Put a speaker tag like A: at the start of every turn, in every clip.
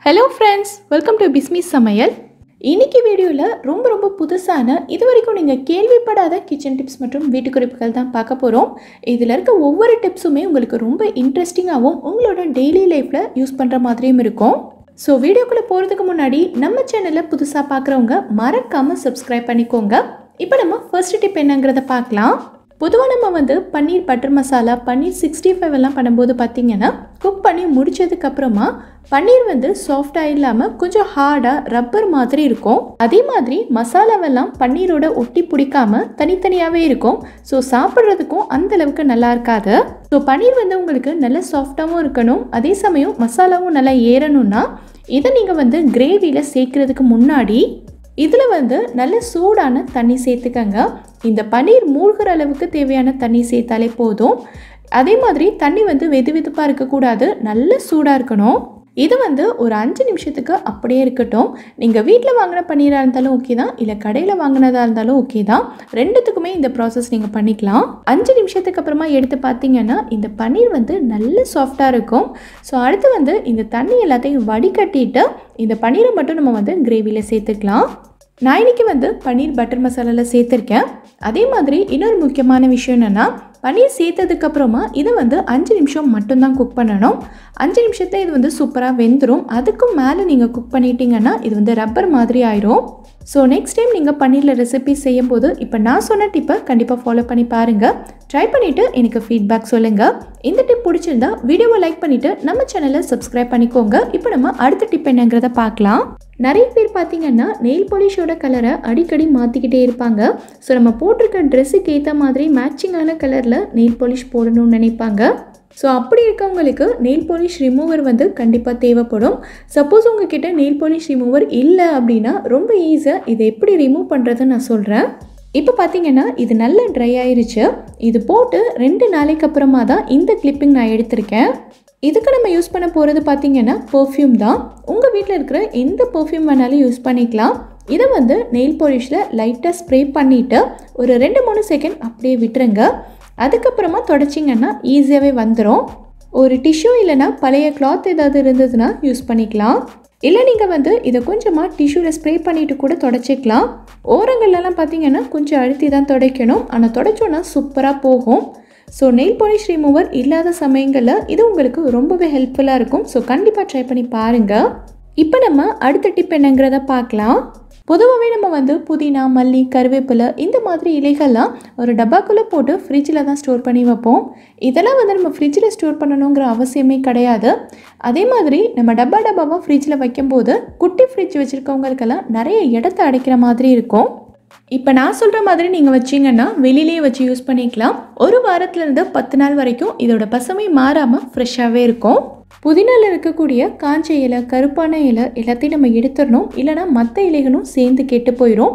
A: Hello friends, welcome to Bismi Samayal. இன்னைக்கு வீடியோல ரொம்ப புதுசான இதுவரைக்கும் நீங்க கேள்விப்படாத கிச்சன் டிப்ஸ் மற்றும் வீட்டு குறிப்புகள் தான் பார்க்க போறோம். இதுல இருக்க ஒவ்வொரு டிப்ஸுமே உங்களுக்கு ரொம்ப இன்ட்ரஸ்டிங்காவும் உங்களோட டெய்லி லைஃப்ல யூஸ் பண்ற மாதிரியும் இருக்கும். சோ வீடியோக்குள்ள போறதுக்கு முன்னாடி நம்ம சேனலை புதுசா பார்க்கறவங்க மறக்காம Subscribe பண்ணிக்கோங்க. இப்போ நம்ம ஃபர்ஸ்ட் டிப் என்னங்கறத பார்க்கலாம். பொதுவாக நம்ம பன்னீர் பட்டர் மசாலா பன்னீர் 65 எல்லாம் பண்ணும்போது பார்த்தீங்கன்னா குக் பண்ணி முடிச்சதுக்கப்புறமா பன்னீர் சாஃப்டாக இல்லாமல் கொஞ்சம் ஹார்டாக ரப்பர் மாதிரி இருக்கும். அதே மாதிரி மசாலாவெல்லாம் பன்னீரோட ஒட்டி பிடிக்காம தனித்தனியாகவே இருக்கும். ஸோ சாப்பிட்றதுக்கும் அந்த அளவுக்கு நல்லா இருக்காது. ஸோ பன்னீர் உங்களுக்கு நல்ல சாஃப்டாகவும் இருக்கணும், அதே சமயம் மசாலாவும் நல்லா ஏறணும்னா இதை நீங்கள் கிரேவியில் சேர்க்கறதுக்கு முன்னாடி இதில் நல்ல சூடான தண்ணி சேர்த்துக்கங்க. இந்த பன்னீர் மூழ்கிற அளவுக்கு தேவையான தண்ணி சேர்த்தாலே போதும். அதே மாதிரி தண்ணி வெது வெதுப்பாக இருக்கக்கூடாது, நல்ல சூடாக இருக்கணும். இது ஒரு 5 நிமிஷத்துக்கு அப்படியே இருக்கட்டும். நீங்கள் வீட்டில் வாங்கின பன்னீராக இருந்தாலும் ஓகே தான், இல்லை கடையில் வாங்கினதாக இருந்தாலும் ஓகே தான். ரெண்டுத்துக்குமே இந்த ப்ராசஸ் நீங்கள் பண்ணிக்கலாம். 5 நிமிஷத்துக்கு அப்புறமா எடுத்து பார்த்தீங்கன்னா இந்த பன்னீர் நல்ல சாஃப்டாக இருக்கும். ஸோ அடுத்து இந்த தண்ணி எல்லாத்தையும் வடிகட்டிட்டு இந்த பன்னீரை மட்டும் நம்ம கிரேவியில் சேர்த்துக்கலாம். நான் இன்றைக்கி பன்னீர் பட்டர் மசாலாவில் சேர்த்துருக்கேன். அதே மாதிரி இன்னொரு முக்கியமான விஷயம் என்னென்னா, பன்னீர் சேர்த்ததுக்கப்புறமா இதை 5 நிமிஷம் மட்டும்தான் குக் பண்ணணும். 5 நிமிஷத்தில் இது சூப்பராக வெந்துடும். அதுக்கும் மேலே நீங்கள் குக் பண்ணிட்டீங்கன்னா இது ரப்பர் மாதிரி ஆயிரும். ஸோ நெக்ஸ்ட் டைம் நீங்கள் பன்னீரில் ரெசிபி செய்யும் போது இப்போ நான் சொன்ன டிப்பை கண்டிப்பாக ஃபாலோ பண்ணி பாருங்கள். ட்ரை பண்ணிவிட்டு எனக்கு ஃபீட்பேக் சொல்லுங்கள். இந்த டிப் பிடிச்சிருந்தா வீடியோவை லைக் பண்ணிவிட்டு நம்ம சேனலை Subscribe பண்ணிக்கோங்க. இப்போ நம்ம அடுத்த டிப் என்னங்கிறத பார்க்கலாம். நிறைய பேர் பார்த்தீங்கன்னா நெயில் பாலிஷோட கலரை அடிக்கடி மாற்றிக்கிட்டே இருப்பாங்க. ஸோ நம்ம போட்டிருக்க ட்ரெஸ்ஸுக்கு ஏற்ற மாதிரி மேட்சிங்கான கலரில் நெயில் பாலிஷ் போடணும்னு நினைப்பாங்க. ஸோ அப்படி இருக்கவங்களுக்கு நெயில் பாலிஷ் ரிமூவர் கண்டிப்பாக தேவைப்படும். சப்போஸ் உங்ககிட்ட நெயில் பாலிஷ் ரிமூவர் இல்லை அப்படின்னா ரொம்ப ஈஸியாக இதை எப்படி ரிமூவ் பண்ணுறதுன்னு நான் சொல்கிறேன். இப்போ பார்த்தீங்கன்னா இது நல்லா ட்ரை ஆயிருச்சு. இது போட்டு 2 நாளைக்கு அப்புறமா தான் இந்த கிளிப்பிங் நான் எடுத்திருக்கேன். இதுக்கு நம்ம யூஸ் பண்ண போகிறது பார்த்தீங்கன்னா பெர்ஃப்யூம் தான். உங்கள் வீட்டில் இருக்கிற எந்த பெர்ஃப்யூம் வேணாலும் யூஸ் பண்ணிக்கலாம். இதை நெயில் பாலிஷில் லைட்டாக ஸ்ப்ரே பண்ணிவிட்டு ஒரு 2-3 செகண்ட் அப்படியே விட்டுருங்க. அதுக்கப்புறமா தொடச்சிங்கன்னா ஈஸியாகவே வந்துடும். ஒரு டிஷ்யூ இல்லைனா பழைய கிளாத் ஏதாவது இருந்ததுன்னா யூஸ் பண்ணிக்கலாம். இல்லை நீங்கள் இதை கொஞ்சமாக டிஷ்யூவில் ஸ்ப்ரே பண்ணிவிட்டு கூட தொடச்சிக்கலாம். ஓரங்கள்லாம் பார்த்தீங்கன்னா கொஞ்சம் அழுத்தி தான் துடைக்கணும், ஆனால் தொடச்சோன்னா சூப்பராக போகும். ஸோ நெயில் பாலிஷ் ரிமூவர் இல்லாத சமயங்களில் இது உங்களுக்கு ரொம்பவே ஹெல்ப்ஃபுல்லாக இருக்கும். ஸோ கண்டிப்பாக ட்ரை பண்ணி பாருங்கள். இப்போ நம்ம அடுத்த டிப் என்னங்கிறத பார்க்கலாம். பொதுவாகவே நம்ம புதினா, மல்லி, கருவேப்பிலை இந்த மாதிரி இலைகள்லாம் ஒரு டப்பாக்குள்ளே போட்டு ஃப்ரிட்ஜில் தான் ஸ்டோர் பண்ணி வைப்போம். இதெல்லாம் நம்ம ஃப்ரிட்ஜில் ஸ்டோர் பண்ணணுங்கிற அவசியமே கிடையாது. அதே மாதிரி நம்ம டப்பாவாக ஃப்ரிட்ஜில் வைக்கும்போது குட்டி ஃப்ரிட்ஜ் வச்சுருக்கவங்களுக்கெல்லாம் நிறைய இடத்த அடைக்கிற மாதிரி இருக்கும். இப்போ நான் சொல்கிற மாதிரி நீங்கள் வச்சிங்கன்னா வெளியிலே வச்சு யூஸ் பண்ணிக்கலாம். ஒரு வாரத்துலேருந்து 10 நாள் வரைக்கும் இதோட பசுமை மாறாமல் ஃப்ரெஷ்ஷாகவே இருக்கும். புதினாவில் இருக்கக்கூடிய காஞ்ச இலை, கருப்பான இலை எல்லாத்தையும் நம்ம எடுத்துடணும், இல்லைனா மற்ற இலைகளும் சேர்ந்து கெட்டு போயிடும்.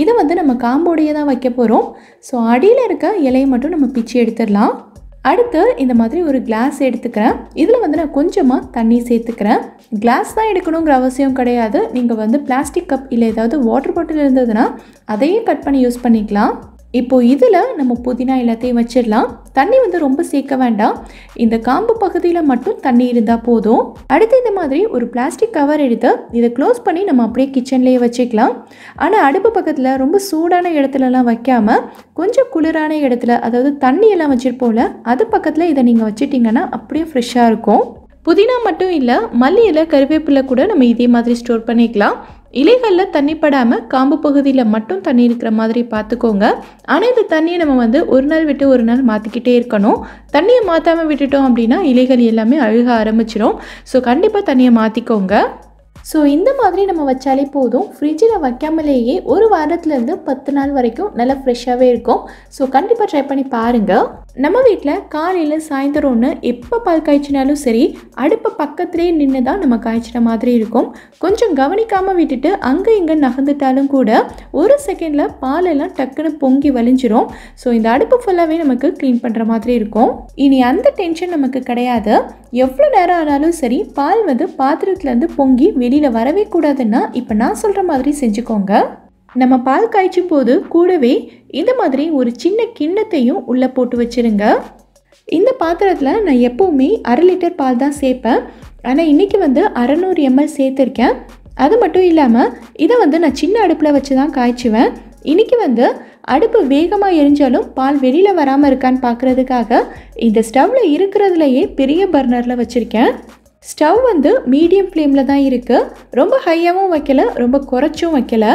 A: இதை நம்ம காம்போடையே தான் வைக்க போகிறோம். ஸோ அடியில் இருக்க இலையை மட்டும் நம்ம பிச்சு எடுத்துடலாம். அடுத்து இந்த மாதிரி ஒரு கிளாஸ் எடுத்துக்கிறேன். இதில் நான் கொஞ்சமாக தண்ணி சேர்த்துக்கிறேன். கிளாஸ் தான் எடுக்கணுங்கிற அவசியம் கிடையாது. நீங்கள் பிளாஸ்டிக் கப் இல்லை ஏதாவது வாட்டர் பாட்டில் இருந்ததுன்னா அதையே கட் பண்ணி யூஸ் பண்ணிக்கலாம். இப்போது இதில் நம்ம புதினா எல்லாத்தையும் வச்சிடலாம். தண்ணி ரொம்ப சேர்க்க வேண்டாம், இந்த காம்பு பகுதியில் மட்டும் தண்ணி இருந்தால் போதும். அடுத்து இந்த மாதிரி ஒரு பிளாஸ்டிக் கவர் எடுத்து இதை க்ளோஸ் பண்ணி நம்ம அப்படியே கிச்சன்லேயே வச்சுக்கலாம். ஆனால் அடுப்பு பக்கத்தில் ரொம்ப சூடான இடத்துலலாம் வைக்காமல் கொஞ்சம் குளிரான இடத்துல, அதாவது தண்ணி எல்லாம் வச்சுருப்போம்ல அது பக்கத்தில் இதை நீங்கள் வச்சிட்டிங்கன்னா அப்படியே ஃப்ரெஷ்ஷாக இருக்கும். புதினா மட்டும் இல்லை, மல்லி இலை, கருவேப்பிலை கூட நம்ம இதே மாதிரி ஸ்டோர் பண்ணிக்கலாம். இலைகளில் தண்ணி படாமல் காம்பு பகுதியில் மட்டும் தண்ணி இருக்கிற மாதிரி பார்த்துக்கோங்க. ஆனால் இந்த தண்ணியை நம்ம ஒரு நாள் விட்டு ஒரு நாள் மாற்றிக்கிட்டே இருக்கணும். தண்ணியை மாற்றாமல் விட்டுட்டோம் அப்படின்னா இலைகள் எல்லாமே அழுக ஆரம்பிச்சிடும். ஸோ கண்டிப்பாக தண்ணியை மாற்றிக்கோங்க. ஸோ இந்த மாதிரி நம்ம வச்சாலே போதும். ஃப்ரிட்ஜில் வைக்காமலேயே ஒரு வாரத்துலேருந்து 10 நாள் வரைக்கும் நல்லா ஃப்ரெஷ்ஷாகவே இருக்கும். ஸோ கண்டிப்பாக ட்ரை பண்ணி பாருங்கள். நம்ம வீட்டில் காலையில் சாயந்தரம்னு எப்போ பால் காய்ச்சினாலும் சரி அடுப்பு பக்கத்துலேயே நின்று தான் நம்ம காய்ச்சின மாதிரி இருக்கும். கொஞ்சம் கவனிக்காமல் விட்டுட்டு அங்கே இங்கே நகர்ந்துட்டாலும் கூட ஒரு செகண்டில் பாலெல்லாம் டக்குன்னு பொங்கி வலிஞ்சிரும். ஸோ இந்த அடுப்பு ஃபுல்லாகவே நமக்கு க்ளீன் பண்ணுற மாதிரி இருக்கும். இனி அந்த டென்ஷன் நமக்கு கிடையாது. எவ்வளோ நேரம் ஆனாலும் சரி பால் பாத்திரத்துலேருந்து பொங்கி வெளியில் வரவே கூடாதுன்னா இப்போ நான் சொல்கிற மாதிரி செஞ்சுக்கோங்க. நம்ம பால் காய்ச்சும் போது கூடவே இந்த மாதிரி ஒரு சின்ன கிண்ணத்தையும் உள்ளே போட்டு வச்சுருங்க. இந்த பாத்திரத்தில் நான் எப்போவுமே 1/2 லிட்டர் பால் தான் சேர்ப்பேன். ஆனால் இன்றைக்கி வந்து 600 ml சேர்த்துருக்கேன். அது மட்டும் இல்லாமல் இதை வந்து நான் சின்ன அடுப்பில் வச்சு தான் காய்ச்சுவேன். இன்றைக்கி வந்து அடுப்பு வேகமாக எரிஞ்சாலும் பால் வெளியில் வராமல் இருக்கான்னு பார்க்குறதுக்காக இந்த ஸ்டவ்வில் இருக்கிறதுலையே பெரிய பர்னரில் வச்சுருக்கேன். ஸ்டவ் வந்து மீடியம் ஃப்ளேமில் தான் இருக்குது. ரொம்ப ஹையாகவும் வைக்கலை, ரொம்ப குறைச்சும் வைக்கலை.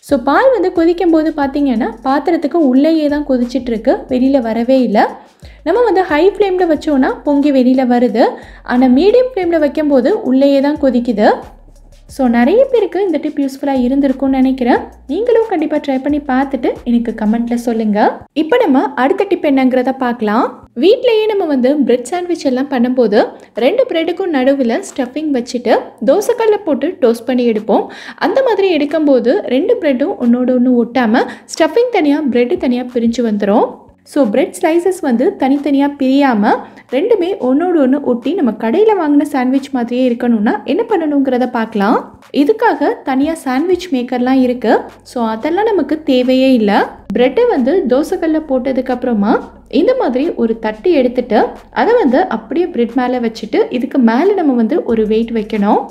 A: ஸோ பால் வந்து கொதிக்கும் போது பார்த்திங்கன்னா பாத்திரத்துக்கு உள்ளேயே தான் கொதிச்சிட்ருக்கு, வெளியில் வரவே இல்லை. நம்ம வந்து ஹை ஃப்ளேமில் வச்சோன்னா பொங்கி வெளியில் வருது. ஆனால் மீடியம் ஃப்ளேமில் வைக்கும்போது உள்ளேயே தான் கொதிக்குது. ஸோ நிறைய பேருக்கு இந்த டிப் யூஸ்ஃபுல்லாக இருந்திருக்கும்னு நினைக்கிறேன். நீங்களும் கண்டிப்பாக ட்ரை பண்ணி பார்த்துட்டு எனக்கு கமெண்ட்டில் சொல்லுங்கள். இப்போ நம்ம அடுத்த டிப் என்னங்கிறத பார்க்கலாம். வீட்லேயே நம்ம வந்து பிரெட் சாண்ட்விச் எல்லாம் பண்ணும்போது 2 பிரெட்டுக்கும் நடுவில் ஸ்டஃபிங் வச்சுட்டு தோசைக்கல்ல போட்டு டோஸ்ட் பண்ணி எடுப்போம். அந்த மாதிரி எடுக்கும்போது 2 பிரெட்டும் ஒன்றோடு ஒன்று ஒட்டாமல் ஸ்டஃபிங் தனியாக பிரெட்டு தனியாக பிரிஞ்சு வந்துடும். ஸோ பிரெட் ஸ்லைசஸ் வந்து தனித்தனியாக பிரியாமல் ரெண்டுமே ஒன்றோடு ஒன்று ஒட்டி நம்ம கடையில் வாங்கின சாண்ட்விச் மாதிரியே இருக்கணும்னா என்ன பண்ணணுங்கிறத பார்க்கலாம். இதுக்காக தனியாக சாண்ட்விச் மேக்கர்லாம் இருக்குது. ஸோ அதெல்லாம் நமக்கு தேவையே இல்லை. பிரெட்டை வந்து தோசைக்கல்ல போட்டதுக்கப்புறமா இந்த மாதிரி ஒரு தட்டு எடுத்துட்டு அதை வந்து அப்படியே பிரெட் மேலே வச்சுட்டு இதுக்கு மேலே நம்ம வந்து ஒரு வெயிட் வைக்கணும்.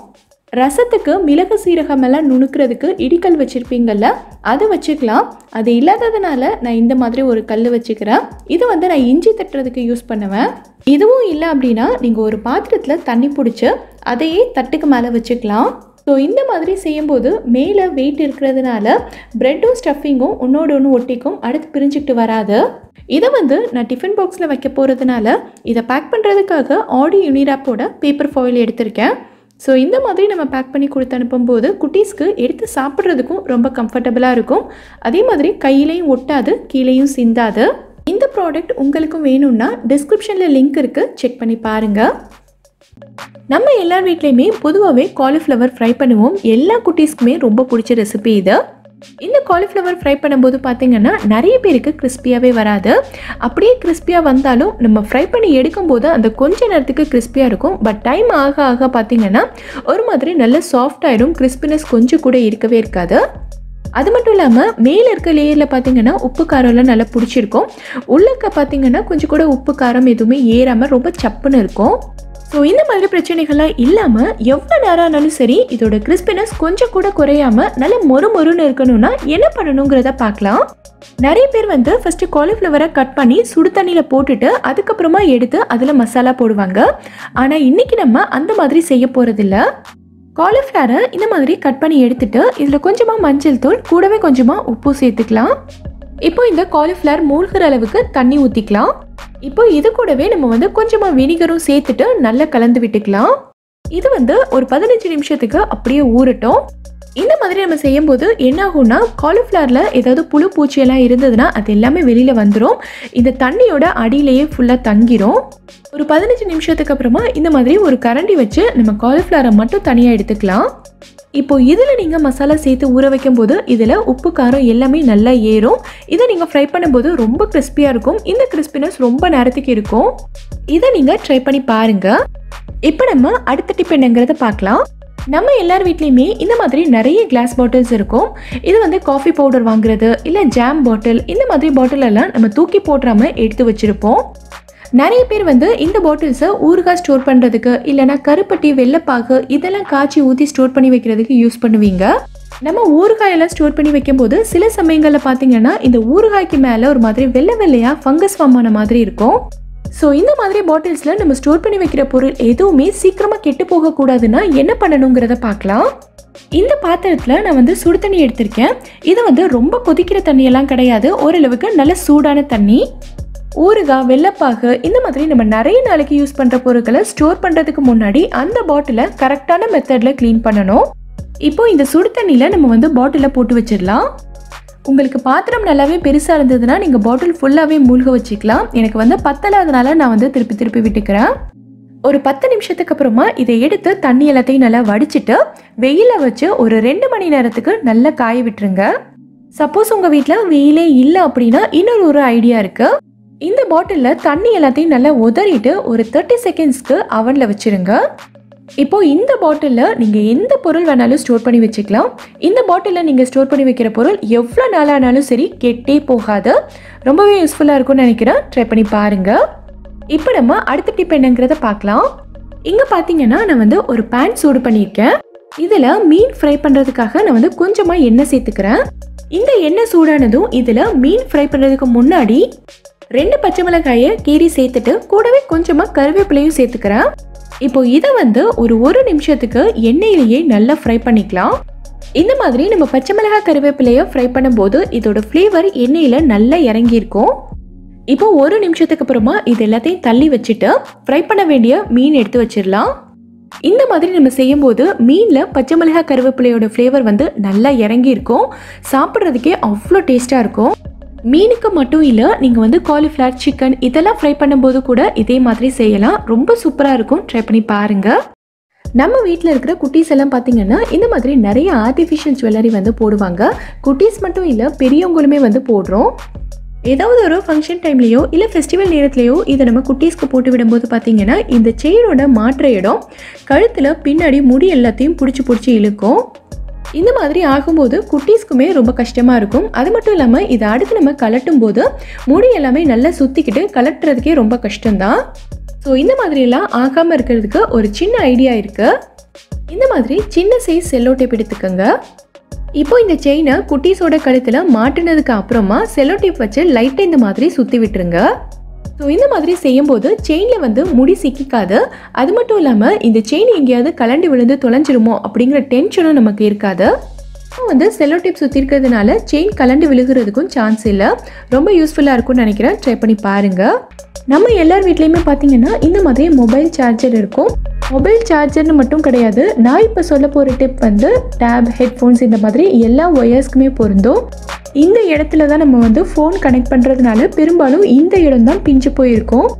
A: ரசத்துக்கு மிளகு சீரகம் எல்லாம் நுணுக்கிறதுக்கு இடிக்கல் வச்சுருப்பீங்கள்ல, அதை வச்சுக்கலாம். அது இல்லாததுனால நான் இந்த மாதிரி ஒரு கல் வச்சுக்கிறேன். இது வந்து நான் இஞ்சி தட்டுறதுக்கு யூஸ் பண்ணுவேன். இதுவும் இல்லை அப்படின்னா நீங்கள் ஒரு பாத்திரத்தில் தண்ணி பிடிச்சி அதையே தட்டுக்கு மேலே வச்சுக்கலாம். ஸோ இந்த மாதிரி செய்யும்போது மேலே வெயிட் இருக்கிறதுனால ப்ரெட்டும் ஸ்டஃபிங்கும் ஒன்றோடு ஒன்று ஒட்டிக்கும், அடுத்து பிரிஞ்சுக்கிட்டு வராது. இதை வந்து நான் டிஃபன் பாக்ஸில் வைக்க போகிறதுனால இதை பேக் பண்ணுறதுக்காக ஆடி யூனிராப்போட பேப்பர் ஃபாயில் எடுத்திருக்கேன். ஸோ இந்த மாதிரி நம்ம பேக் பண்ணி கொடுத்து அனுப்பும்போது குட்டீஸ்க்கு எடுத்து சாப்பிட்றதுக்கும் ரொம்ப கம்ஃபர்டபுளாக இருக்கும். அதே மாதிரி கையிலையும் ஒட்டாது, கீழேயும் சிந்தாது. இந்த ப்ராடக்ட் உங்களுக்கும் வேணும்னா டிஸ்கிரிப்ஷனில் லிங்க் இருக்குது, செக் பண்ணி பாருங்கள். நம்ம எல்லார் வீட்லேயுமே பொதுவாகவே காலிஃப்ளவர் ஃப்ரை பண்ணுவோம். எல்லா குட்டீஸ்க்குமே ரொம்ப பிடிச்ச ரெசிபி இது. இந்த காலிஃப்ளவர் ஃப்ரை பண்ணும்போது பார்த்திங்கன்னா நிறைய பேருக்கு கிறிஸ்பியாகவே வராது. அப்படியே கிறிஸ்பியாக வந்தாலும் நம்ம ஃப்ரை பண்ணி எடுக்கும்போது அந்த கொஞ்ச நேரத்துக்கு கிறிஸ்பியாக இருக்கும். பட் டைம் ஆக ஆக பார்த்திங்கன்னா ஒரு மாதிரி நல்ல சாஃப்ட் ஆகிடும், கிறிஸ்பினஸ் கொஞ்சம் கூட இருக்கவே இருக்காது. அது மட்டும் இல்லாமல் மேலே இருக்க லேயரில் பார்த்திங்கன்னா உப்பு காரம்லாம் நல்லா பிடிச்சிருக்கும். உள்ளக்க பார்த்திங்கன்னா கொஞ்சம் கூட உப்பு காரம் எதுவுமே ஏறாமல் ரொம்ப சப்புன்னு இருக்கும். ஸோ இந்த மாதிரி பிரச்சனைகள்லாம் இல்லாமல் எவ்வளோ நேரம் ஆனாலும் சரி இதோட கிறிஸ்பினஸ் கொஞ்சம் கூட குறையாமல் நல்ல மொறுன்னு இருக்கணும்னா என்ன பண்ணணுங்கிறத பார்க்கலாம். நிறைய பேர் வந்து ஃபஸ்ட்டு காலிஃப்ளவரை கட் பண்ணி சுடு தண்ணியில் போட்டுட்டு அதுக்கப்புறமா எடுத்து அதில் மசாலா போடுவாங்க. ஆனால் இன்றைக்கி நம்ம அந்த மாதிரி செய்ய போகிறதில்ல. காலிஃப்ளவரை இந்த மாதிரி கட் பண்ணி எடுத்துட்டு இதில் கொஞ்சமாக மஞ்சள் தூள் கூடவே கொஞ்சமாக உப்பு சேர்த்துக்கலாம். இப்போ இந்த காலிஃப்ளவர் மூழ்கிற அளவுக்கு தண்ணி ஊற்றிக்கலாம். இப்போ இது கூடவே நம்ம வந்து கொஞ்சமாக வினிகரும் சேர்த்துட்டு நல்லா கலந்து விட்டுக்கலாம். இது வந்து ஒரு 15 நிமிஷத்துக்கு அப்படியே ஊறட்டும். இந்த மாதிரி நம்ம செய்யும்போது என்ன ஆகும்னா காலிஃப்ளவரில் ஏதாவது புழு பூச்சியெல்லாம் இருந்ததுன்னா அது எல்லாமே வெளியில் வந்துடும். இந்த தண்ணியோட அடியிலேயே ஃபுல்லாக தங்கிரும். ஒரு 15 நிமிஷத்துக்கு அப்புறமா இந்த மாதிரி ஒரு கரண்டி வச்சு நம்ம காலிஃப்ளவரை மட்டும் தனியாக எடுத்துக்கலாம். இப்போ இதில் நீங்கள் மசாலா சேர்த்து ஊற வைக்கும் போது இதில் உப்பு காரம் எல்லாமே நல்லா ஏறும். இதை நீங்கள் ஃப்ரை பண்ணும்போது ரொம்ப கிறிஸ்பியாக இருக்கும். இந்த கிறிஸ்பினஸ் ரொம்ப நேரத்துக்கு இருக்கும். இதை நீங்கள் ட்ரை பண்ணி பாருங்கள். இப்போ நம்ம அடுத்த டிப் என்னங்கிறத பார்க்கலாம். நம்ம எல்லார் வீட்லேயுமே இந்த மாதிரி நிறைய கிளாஸ் பாட்டில்ஸ் இருக்கும். இது வந்து காஃபி பவுடர் வாங்குறது இல்லை ஜாம் பாட்டில், இந்த மாதிரி பாட்டில் எல்லாம் நம்ம தூக்கி போடாமல் எடுத்து வச்சுருப்போம். நிறைய பேர் வந்து இந்த பாட்டில்ஸை ஊறுகாய் ஸ்டோர் பண்ணுறதுக்கு இல்லைனா கருப்பட்டி வெள்ளைப்பாகு இதெல்லாம் காய்ச்சி ஊற்றி ஸ்டோர் பண்ணி வைக்கிறதுக்கு யூஸ் பண்ணுவீங்க. நம்ம ஊறுகாயெல்லாம் ஸ்டோர் பண்ணி வைக்கும்போது சில சமயங்களில் பார்த்தீங்கன்னா இந்த ஊறுகாய்க்கு மேலே ஒரு மாதிரி வெள்ளையாக ஃபங்கஸ் ஃபார்ம் ஆன மாதிரி இருக்கும். ஸோ இந்த மாதிரி பாட்டில்ஸில் நம்ம ஸ்டோர் பண்ணி வைக்கிற பொருள் எதுவுமே சீக்கிரமாக கெட்டு போகக்கூடாதுன்னா என்ன பண்ணணுங்கிறத பார்க்கலாம். இந்த பாத்திரத்தில் நான் வந்து சுடு தண்ணி எடுத்திருக்கேன். இது வந்து ரொம்ப கொதிக்கிற தண்ணியெல்லாம் கிடையாது, ஓரளவுக்கு நல்ல சூடான தண்ணி. ஊறுகாய் வெள்ளைப்பாகு இந்த மாதிரி நம்ம நிறைய நாளைக்கு யூஸ் பண்ணுற பொருட்களை ஸ்டோர் பண்ணுறதுக்கு முன்னாடி அந்த பாட்டிலை கரெக்டான மெத்தடில் க்ளீன் பண்ணணும். இப்போ இந்த சுடு தண்ணியில் நம்ம வந்து பாட்டிலில் போட்டு வச்சிடலாம். உங்களுக்கு பாத்திரம் நல்லாவே பெருசாக இருந்ததுன்னா நீங்கள் பாட்டில் ஃபுல்லாகவே மூழ்க வச்சுக்கலாம். எனக்கு வந்து பத்தலாதனால நான் வந்து திருப்பி விட்டுக்கிறேன். ஒரு 10 நிமிஷத்துக்கு அப்புறமா இதை எடுத்து தண்ணி எல்லாத்தையும் நல்லா வடிச்சிட்டு வெயிலில் வச்சு ஒரு 2 மணி நேரத்துக்கு நல்லா காய விட்டுருங்க. சப்போஸ் உங்கள் வீட்டில் வெயிலே இல்லை அப்படின்னா இன்னொரு ஐடியா இருக்குது. இந்த பாட்டிலில் தண்ணி எல்லாத்தையும் நல்லா உதறிட்டு ஒரு 30 செகண்ட்ஸ்க்கு அவனில் வச்சுருங்க. இப்போது இந்த பாட்டிலில் நீங்கள் எந்த பொருள் வேணாலும் ஸ்டோர் பண்ணி வச்சுக்கலாம். இந்த பாட்டிலில் நீங்கள் ஸ்டோர் பண்ணி வைக்கிற பொருள் எவ்வளோ நாளானாலும் சரி கெட்டே போகாது. ரொம்பவே யூஸ்ஃபுல்லாக இருக்கும்னு நினைக்கிறேன். ட்ரை பண்ணி பாருங்கள். இப்போ நம்ம அடுத்த டிப் என்னங்கிறத பார்க்கலாம். இங்கே பார்த்தீங்கன்னா நான் வந்து ஒரு பேன் சூடு பண்ணியிருக்கேன். இதில் மீன் ஃப்ரை பண்ணுறதுக்காக நான் வந்து கொஞ்சமாக எண்ணெய் சேர்த்துக்கிறேன். இந்த எண்ணெய் சூடானதும் இதில் மீன் ஃப்ரை பண்ணுறதுக்கு முன்னாடி 2 பச்சை மிளகாயை கீரி சேர்த்துட்டு கூடவே கொஞ்சமாக கருவேப்பிலையும் சேர்த்துக்கிறேன். இப்போ இதை வந்து ஒரு நிமிஷத்துக்கு எண்ணெயிலேயே நல்லா ஃப்ரை பண்ணிக்கலாம். இந்த மாதிரி நம்ம பச்சை மிளகாய் கருவேப்பிலையை ஃப்ரை பண்ணும்போது இதோட ஃப்ளேவர் எண்ணெயில் நல்லா இறங்கியிருக்கும். இப்போ 1 நிமிஷத்துக்கு அப்புறமா இது எல்லாத்தையும் தள்ளி வச்சுட்டு ஃப்ரை பண்ண வேண்டிய மீன் எடுத்து வச்சிடலாம். இந்த மாதிரி நம்ம செய்யும்போது மீனில் பச்சை மிளகாய் கருவேப்பிலையோட ஃப்ளேவர் வந்து நல்லா இறங்கியிருக்கும். சாப்பிட்றதுக்கே அவ்வளோ டேஸ்ட்டாக இருக்கும். மீனுக்கு மட்டும் இல்லை, நீங்கள் வந்து காலிஃப்ளவர், சிக்கன் இதெல்லாம் ஃப்ரை பண்ணும்போது கூட இதே மாதிரி செய்யலாம். ரொம்ப சூப்பராக இருக்கும். ட்ரை பண்ணி பாருங்கள். நம்ம வீட்டில் இருக்கிற குட்டீஸ் எல்லாம் பார்த்தீங்கன்னா இந்த மாதிரி நிறைய ஆர்டிஃபிஷியல் ஜுவல்லரி வந்து போடுவாங்க. குட்டீஸ் மட்டும் இல்லை, பெரியவங்களுமே வந்து போடுறோம். ஏதாவது ஒரு ஃபங்க்ஷன் டைம்லேயோ இல்லை ஃபெஸ்டிவல் நேரத்துலையோ இதை நம்ம குட்டீஸ்க்கு போட்டு விடும்போது பார்த்தீங்கன்னா இந்த செயினோட மாற்ற இடம் கழுத்தில் பின்னாடி முடி எல்லாத்தையும் பிடிச்சி இழுக்கும். இந்த மாதிரி ஆகும்போது குட்டீஸ்க்குமே ரொம்ப கஷ்டமாக இருக்கும். அது மட்டும் இல்லாமல் இதை அடுத்து நம்ம கலட்டும் போது முடி எல்லாமே நல்லா சுற்றிக்கிட்டு கலட்டுறதுக்கே ரொம்ப கஷ்டம்தான். ஸோ இந்த மாதிரியெல்லாம் ஆகாமல் இருக்கிறதுக்கு ஒரு சின்ன ஐடியா இருக்குது. இந்த மாதிரி சின்ன சைஸ் செல்லோ டேப் எடுத்துக்கோங்க. இப்போ இந்த செயினை குட்டீஸோட கழுத்தில் மாட்டினதுக்கு அப்புறமா செல்லோ டேப் வச்சு லைட்டாக இந்த மாதிரி சுற்றி விட்டுருங்க. ஸோ இந்த மாதிரி செய்யும்போது செயினில் வந்து முடி சிக்கிக்காது. அது மட்டும் இல்லாமல் இந்த செயின் எங்கேயாவது கலண்டு விழுந்து தொலைஞ்சிருமோ அப்படிங்கிற டென்ஷனும் நமக்கு இருக்காது. இப்போ வந்து செல்லோ டேப் சுற்றி இருக்கிறதுனால செயின் கலண்டு விழுகிறதுக்கும் சான்ஸ் இல்லை. ரொம்ப யூஸ்ஃபுல்லாக இருக்கும்னு நினைக்கிறேன். ட்ரை பண்ணி பாருங்கள். நம்ம எல்லார் வீட்லேயுமே பார்த்தீங்கன்னா இந்த மாதிரி மொபைல் சார்ஜர் இருக்கும். மொபைல் சார்ஜர்னு மட்டும் கிடையாது, நான் இப்போ சொல்ல போகிற டிப் வந்து டேப், ஹெட்ஃபோன்ஸ் இந்த மாதிரி எல்லா ஒயர்ஸ்க்குமே பொருந்தும். இந்த இடத்துல தான் நம்ம வந்து ஃபோன் கனெக்ட் பண்ணுறதுனால பெரும்பாலும் இந்த இடம் தான் பிஞ்சு போயிருக்கும்.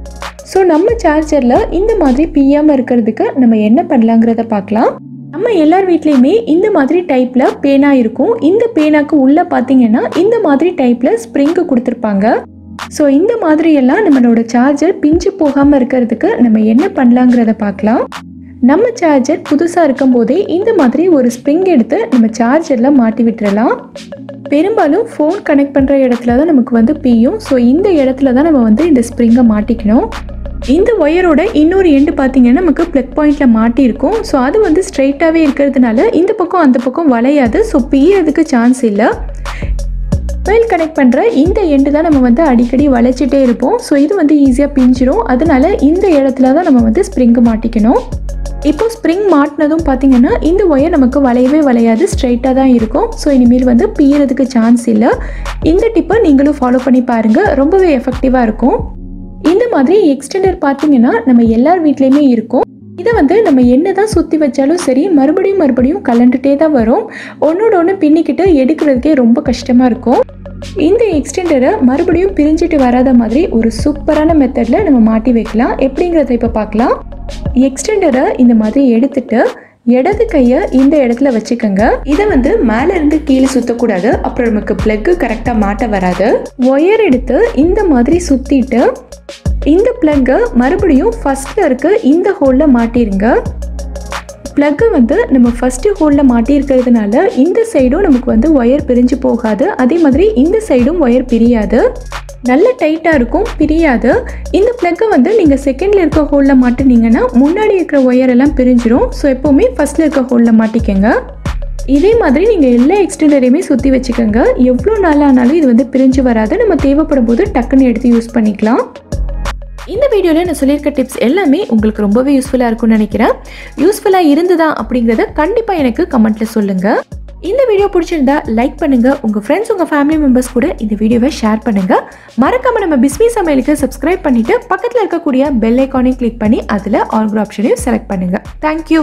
A: ஸோ நம்ம சார்ஜரில் இந்த மாதிரி பிய்யாமல் இருக்கிறதுக்கு நம்ம என்ன பண்ணலாங்கிறத பார்க்கலாம். நம்ம எல்லார் வீட்லேயுமே இந்த மாதிரி டைப்பில் பேனா இருக்கும். இந்த பேனாக்கு உள்ளே பார்த்தீங்கன்னா இந்த மாதிரி டைப்பில் ஸ்ப்ரிங்கு கொடுத்துருப்பாங்க. ஸோ இந்த மாதிரியெல்லாம் நம்மளோட சார்ஜர் பிஞ்சு போகாமல் இருக்கிறதுக்கு நம்ம என்ன பண்ணலாங்கிறத பார்க்கலாம். நம்ம சார்ஜர் புதுசாக இருக்கும் போதே இந்த மாதிரி ஒரு ஸ்ப்ரிங் எடுத்து நம்ம சார்ஜரில் மாட்டி விட்டுறலாம். பெரும்பாலும் ஃபோன் கனெக்ட் பண்ணுற இடத்துல தான் நமக்கு வந்து பியும். ஸோ இந்த இடத்துல தான் நம்ம வந்து இந்த ஸ்ப்ரிங்கை மாட்டிக்கணும். இந்த ஒயரோட இன்னொரு எண்டு பார்த்தீங்கன்னா நமக்கு ப்ளக் பாயிண்டில் மாட்டியிருக்கும். ஸோ அது வந்து ஸ்ட்ரைட்டாகவே இருக்கிறதுனால இந்த பக்கம் அந்த பக்கம் வளையாது. ஸோ பிய்யறதுக்கு சான்ஸ் இல்லை. மொபைல் கனெக்ட் பண்ணுற இந்த எண்டு தான் நம்ம வந்து அடிக்கடி வளைச்சிட்டே இருப்போம். ஸோ இது வந்து ஈஸியாக பிஞ்சிடும். அதனால இந்த இடத்துல தான் நம்ம வந்து ஸ்ப்ரிங்கு மாட்டிக்கணும். இப்போ ஸ்ப்ரிங் மாட்டினதும் பார்த்தீங்கன்னா இந்த ஒயர் நமக்கு வளையவே வளையாது, ஸ்ட்ரைட்டாக தான் இருக்கும். ஸோ இனிமேல் வந்து பிய்யறதுக்கு சான்ஸ் இல்லை. இந்த டிப்பை நீங்களும் ஃபாலோ பண்ணி பாருங்கள். ரொம்பவே எஃபெக்டிவாக இருக்கும். இந்த மாதிரி எக்ஸ்டெண்டர் பார்த்தீங்கன்னா நம்ம எல்லார் வீட்லேயுமே இருக்கும். இதை வந்து நம்ம என்ன தான் சுற்றி வச்சாலும் சரி மறுபடியும் கலண்டுட்டே தான் வரும். ஒன்றோட ஒன்று பின்னிக்கிட்டு எடுக்கிறதுக்கே ரொம்ப கஷ்டமாக இருக்கும். இந்த எக்ஸ்டெண்டரை மறுபடியும் பிரிஞ்சிட்டு வராத மாதிரி ஒரு சூப்பரான மெத்தடில் நம்ம மாட்டி வைக்கலாம். எப்படிங்கிறத இப்போ பார்க்கலாம். எக்ஸ்டெண்டரை இந்த மாதிரி எடுத்துட்டு இடது கையை இந்த இடத்துல வச்சுக்கோங்க. இதை வந்து மேலே இருந்து கீழே சுற்றக்கூடாது. அப்புறம் நமக்கு ப்ளக்கு கரெக்டாக மாட்ட வராது. ஒயர் எடுத்து இந்த மாதிரி சுற்றிட்டு இந்த ப்ளக்கை மறுபடியும் ஃபஸ்ட்டில் இருக்க இந்த ஹோலில் மாட்டிருங்க. ப்ளக்கு வந்து நம்ம ஃபஸ்ட்டு ஹோலில் மாட்டியிருக்கிறதுனால இந்த சைடும் நமக்கு வந்து ஒயர் பிரிஞ்சு போகாது. அதே மாதிரி இந்த சைடும் ஒயர் பிரியாது. நல்ல டைட்டாக இருக்கும், பிரியாது. இந்த ப்ளக்கை வந்து நீங்கள் செகண்டில் இருக்க ஹோலில் மாட்டினீங்கன்னா முன்னாடி இருக்கிற ஒயர் எல்லாம் பிரிஞ்சிடும். ஸோ எப்போவுமே ஃபஸ்ட்டில் இருக்க ஹோலில் மாட்டிக்கங்க. இதே மாதிரி நீங்கள் எல்லா எக்ஸ்டெண்டரையுமே சுற்றி வச்சுக்கோங்க. எவ்வளோ நாளானாலும் இது வந்து பிரிஞ்சு வராது. நம்ம தேவைப்படும் போது டக்குன்னு எடுத்து யூஸ் பண்ணிக்கலாம். இந்த வீடியோவில் நான் சொல்லியிருக்க டிப்ஸ் எல்லாமே உங்களுக்கு ரொம்பவே யூஸ்ஃபுல்லாக இருக்கும்னு நினைக்கிறேன். யூஸ்ஃபுல்லாக இருந்ததா அப்படிங்கிறத கண்டிப்பாக எனக்கு கமெண்ட்டில் சொல்லுங்கள். இந்த வீடியோ பிடிச்சிருந்தா லைக் பண்ணுங்கள். உங்கள் ஃப்ரெண்ட்ஸ், உங்கள் ஃபேமிலி மெம்பர்ஸ் கூட இந்த வீடியோவை ஷேர் பண்ணுங்கள். மறக்காமல் நம்ம பிஸ்மி சமையலுக்கு சப்ஸ்கிரைப் பண்ணிவிட்டு பக்கத்தில் இருக்கக்கூடிய பெல் ஐக்கானையும் கிளிக் பண்ணி அதில் ஆல் ஆப்ஷனையும் செலக்ட் பண்ணுங்கள். தேங்க்யூ.